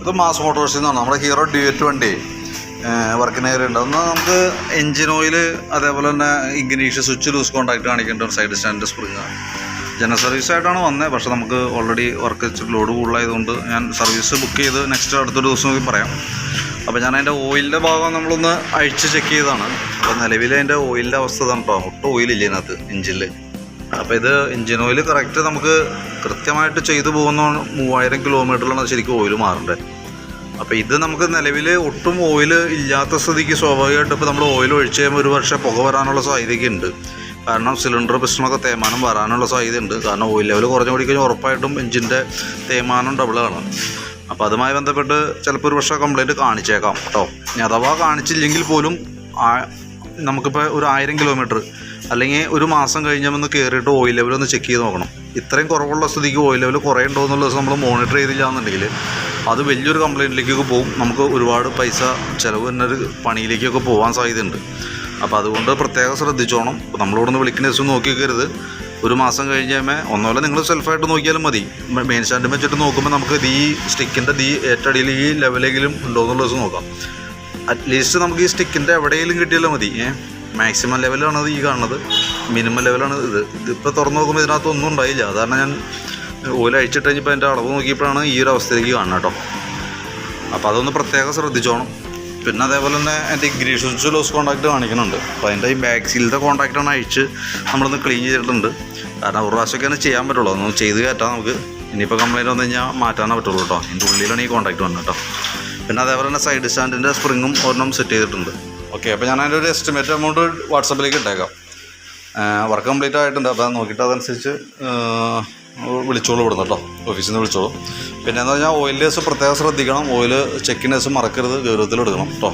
ഇത് മാസ് മോട്ടോഴ്സിൽ നിന്നാണ് നമ്മുടെ ഹീറോ ഡ്യൂറ്റ് വണ്ടി വർക്കിന് കയറിയുണ്ട്. ഒന്ന് നമുക്ക് എൻജിൻ ഓയിൽ, അതേപോലെ തന്നെ ഇഗ്നീഷ്യൻ സ്വിച്ച് ലൂസ് കോൺടാക്റ്റ് കാണിക്കേണ്ട സൈഡ് സ്റ്റാൻഡ് സ്പ്രിങ്. ജനറൽ സർവീസായിട്ടാണ് വന്നത്, പക്ഷേ നമുക്ക് ഓൾറെഡി വർക്ക് ലോഡ് കൂടുതലായതുകൊണ്ട് ഞാൻ സർവീസ് ബുക്ക് ചെയ്ത് നെക്സ്റ്റ് അടുത്തൊരു ദിവസം പറയാം. അപ്പോൾ ഞാൻ അതിൻ്റെ ഓയിലിൻ്റെ ഭാഗം നമ്മളൊന്ന് അഴിച്ച് ചെക്ക് ചെയ്തതാണ്. അപ്പോൾ നിലവിൽ അതിൻ്റെ ഓയിലിൻ്റെ അവസ്ഥ ഇതാണ് കേട്ടോ. ഒട്ടും ഓയിലില്ല ഇതിനകത്ത് എൻജിനിൽ. അപ്പോൾ ഇത് എൻജിൻ ഓയിൽ കറക്റ്റ് നമുക്ക് കൃത്യമായിട്ട് ചെയ്തു പോകുന്ന 3000 കിലോമീറ്ററിലാണ് ശരിക്കും ഓയിൽ മാറേണ്ടത്. അപ്പോൾ ഇത് നമുക്ക് നിലവിൽ ഒട്ടും ഓയിൽ ഇല്ലാത്ത സ്ഥിതിക്ക് സ്വാഭാവികമായിട്ട് ഇപ്പോൾ നമ്മൾ ഓയിൽ ഒഴിച്ച് കഴിയുമ്പോൾ ഒരു വർഷം പുക വരാനുള്ള സാധ്യതയൊക്കെ ഉണ്ട്. കാരണം സിലിണ്ടർ പിസ്റ്റണൊക്കെ തേയ്മാനം വരാനുള്ള സാധ്യതയുണ്ട്. കാരണം ഓയിൽ ലെവൽ കുറഞ്ഞു കൂടിക്കഴിഞ്ഞാൽ ഉറപ്പായിട്ടും എൻജിൻ്റെ തേയ്മാനം ഡബിളാണ്. അപ്പോൾ അതുമായി ബന്ധപ്പെട്ട് ചിലപ്പോൾ ഒരു വർഷം കംപ്ലയിൻറ്റ് കാണിച്ചേക്കാം കേട്ടോ. ഇനി അഥവാ കാണിച്ചില്ലെങ്കിൽ പോലും നമുക്കിപ്പോൾ ഒരു 1000 കിലോമീറ്റർ അല്ലെങ്കിൽ ഒരു മാസം കഴിഞ്ഞാൽ കയറിയിട്ട് ഓയിൽ ലെവൽ ഒന്ന് ചെക്ക് ചെയ്ത് നോക്കണം. ഇത്രയും കുറവുള്ള സ്ഥിതിക്ക് ഓയിൽ ലെവൽ കുറയുണ്ടോ എന്നുള്ള ദിവസം നമ്മൾ മോണിറ്റർ ചെയ്തില്ല എന്നുണ്ടെങ്കിൽ അത് വലിയൊരു കംപ്ലയിൻറ്റിലേക്കൊക്കെ പോകും. നമുക്ക് ഒരുപാട് പൈസ ചിലവ് തന്നെ ഒരു പണിയിലേക്കൊക്കെ പോകാൻ സാധ്യതയുണ്ട്. അപ്പോൾ അതുകൊണ്ട് പ്രത്യേകം ശ്രദ്ധിച്ചോണം. നമ്മളിവിടെ നിന്ന് വിളിക്കുന്ന ദിവസം നോക്കിക്കരുത്. ഒരു മാസം കഴിഞ്ഞ് കഴിയുമ്പോൾ ഒന്നുമല്ല നിങ്ങൾ സെൽഫായിട്ട് നോക്കിയാലും മതി. മെയിൻ സ്റ്റാൻഡ് വെച്ചിട്ട് നോക്കുമ്പോൾ നമുക്ക് ഈ സ്റ്റിക്കിൻ്റെ ഏറ്റടിയിൽ ഈ ലെവലെങ്കിലും ഉണ്ടോ എന്നുള്ള ദിവസം നോക്കാം. അറ്റ്ലീസ്റ്റ് നമുക്ക് ഈ സ്റ്റിക്കിൻ്റെ എവിടെയെങ്കിലും കിട്ടിയാലും മതി. മാക്സിമം ലെവലാണ് ഈ കാണുന്നത്, മിനിമം ലെവലാണ് ഇത്. ഇതിപ്പോൾ തുറന്ന് നോക്കുമ്പോൾ ഇതിനകത്ത് ഒന്നും ഉണ്ടായില്ല. അതാണ് ഞാൻ ഓയിൽ അഴിച്ചിട്ട് കഴിഞ്ഞപ്പോൾ അതിൻ്റെ അളവ് നോക്കിയപ്പോഴാണ് ഈ ഒരു അവസ്ഥയിലേക്ക് കാണുന്നത് കേട്ടോ. അപ്പോൾ അതൊന്ന് പ്രത്യേകം ശ്രദ്ധിച്ചോണം. പിന്നെ അതേപോലെ തന്നെ എൻ്റെ ഇഗ്നീഷ്യൻ സ്വിച്ച് ലൂസ് കോൺടാക്റ്റ് കാണിക്കുന്നുണ്ട്. അപ്പോൾ അതിൻ്റെ ഈ ബാക്ക് സീലിൻ്റെ കോൺടാക്റ്റാണ് അഴിച്ച് നമ്മളൊന്ന് ക്ലീൻ ചെയ്തിട്ടുണ്ട്. കാരണം ഒരു പ്രാവശ്യമൊക്കെയാണ് ചെയ്യാൻ പറ്റുള്ളൂ. അതൊന്ന് ചെയ്ത് കയറ്റാം നമുക്ക്. ഇനിയിപ്പോൾ കംപ്ലയിൻറ്റ് വന്നു കഴിഞ്ഞാൽ മാറ്റാനേ പറ്റുള്ളൂ കേട്ടോ. ഇതിൻ്റെ ഉള്ളിലാണ് ഈ കോൺടാക്റ്റ് വന്നത് കേട്ടോ. പിന്നെ അതേപോലെ തന്നെ സൈഡ് സ്റ്റാൻഡിൻ്റെ സ്പ്രിങ്ങും ഒരെണ്ണം സെറ്റ് ചെയ്തിട്ടുണ്ട്. ഓക്കെ, അപ്പോൾ ഞാൻ അതിൻ്റെ ഒരു എസ്റ്റിമേറ്റ് എമൗണ്ട് വാട്സപ്പിലേക്ക് ഇട്ടേക്കാം. വർക്ക് കംപ്ലീറ്റ് ആയിട്ടുണ്ട്. അപ്പോൾ നോക്കിയിട്ട് അതനുസരിച്ച് വിളിച്ചോളൂ ഇവിടുന്ന് കേട്ടോ, ഓഫീസിൽ നിന്ന് വിളിച്ചോളൂ. പിന്നെ എന്ന് പറഞ്ഞാൽ ഓയിൽ ലേസ് പ്രത്യേകം ശ്രദ്ധിക്കണം. ഓയിൽ ചെക്കിങ് ലേസ് മറക്കരുത്, ഗൗരവത്തിൽ എടുക്കണം കേട്ടോ.